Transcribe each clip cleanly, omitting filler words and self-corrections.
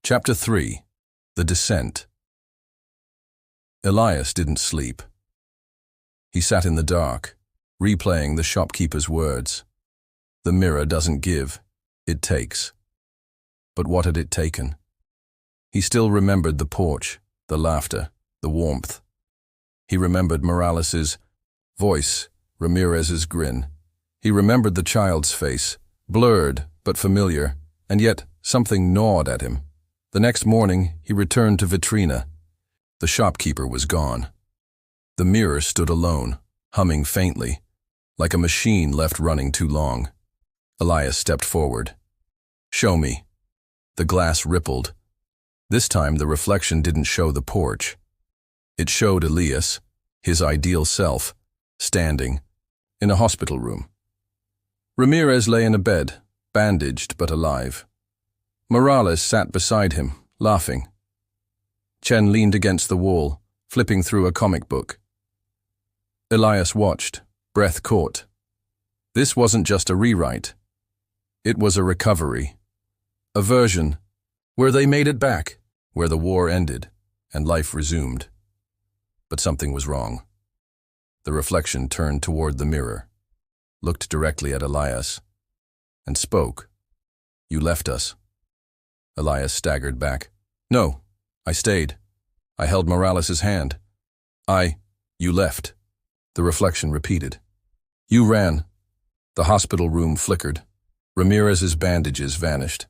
Chapter 3. The Descent. Elias didn't sleep. He sat in the dark, replaying the shopkeeper's words. The mirror doesn't give, it takes. But what had it taken? He still remembered the porch, the laughter, the warmth. He remembered Morales's voice, Ramirez's grin. He remembered the child's face, blurred but familiar, and yet something gnawed at him. The next morning, he returned to Vitrina. The shopkeeper was gone. The mirror stood alone, humming faintly, like a machine left running too long. Elias stepped forward. "Show me." The glass rippled. This time the reflection didn't show the porch. It showed Elias, his ideal self, standing in a hospital room. Ramirez lay in a bed, bandaged but alive. Morales sat beside him, laughing. Chen leaned against the wall, flipping through a comic book. Elias watched, breath caught. This wasn't just a rewrite. It was a recovery. A version where they made it back, where the war ended and life resumed. But something was wrong. The reflection turned toward the mirror, looked directly at Elias, and spoke. "You left us." Elias staggered back. "No, I stayed. I held Morales's hand. You left." The reflection repeated. "You ran." The hospital room flickered. Ramirez's bandages vanished.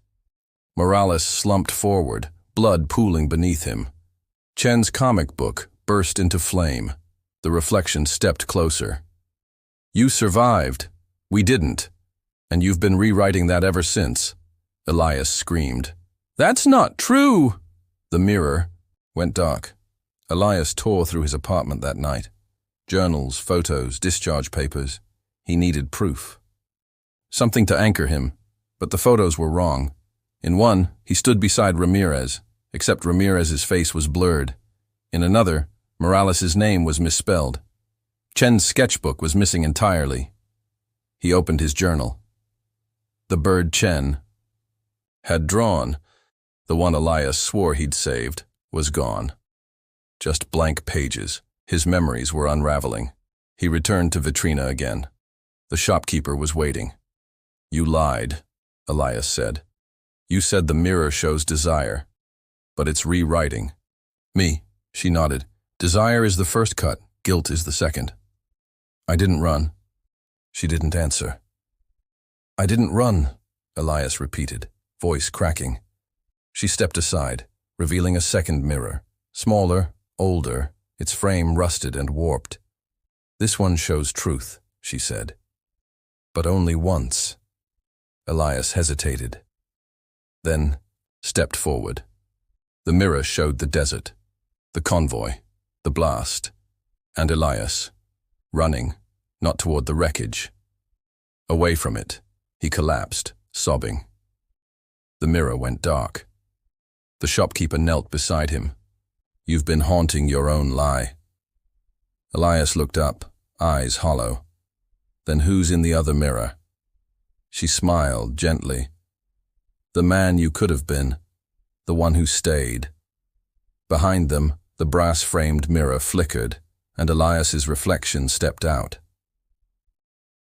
Morales slumped forward, blood pooling beneath him. Chen's comic book burst into flame. The reflection stepped closer. "You survived. We didn't. And you've been rewriting that ever since." Elias screamed. "That's not true!" The mirror went dark. Elias tore through his apartment that night. Journals, photos, discharge papers. He needed proof. Something to anchor him, but the photos were wrong. In one, he stood beside Ramirez, except Ramirez's face was blurred. In another, Morales's name was misspelled. Chen's sketchbook was missing entirely. He opened his journal. The bird Chen had drawn, the one Elias swore he'd saved, was gone. Just blank pages. His memories were unraveling. He returned to Vitrina again. The shopkeeper was waiting. "You lied," Elias said. "You said the mirror shows desire, but it's rewriting." "Me," she nodded. "Desire is the first cut, guilt is the second." "I didn't run." She didn't answer. "I didn't run," Elias repeated, voice cracking. She stepped aside, revealing a second mirror, smaller, older, its frame rusted and warped. "This one shows truth," she said. "But only once." Elias hesitated, then stepped forward. The mirror showed the desert, the convoy, the blast, and Elias, running, not toward the wreckage. Away from it, he collapsed, sobbing. The mirror went dark. The shopkeeper knelt beside him. "You've been haunting your own lie." Elias looked up, eyes hollow. "Then who's in the other mirror?" She smiled gently. "The man you could have been, the one who stayed." Behind them, the brass-framed mirror flickered, and Elias's reflection stepped out.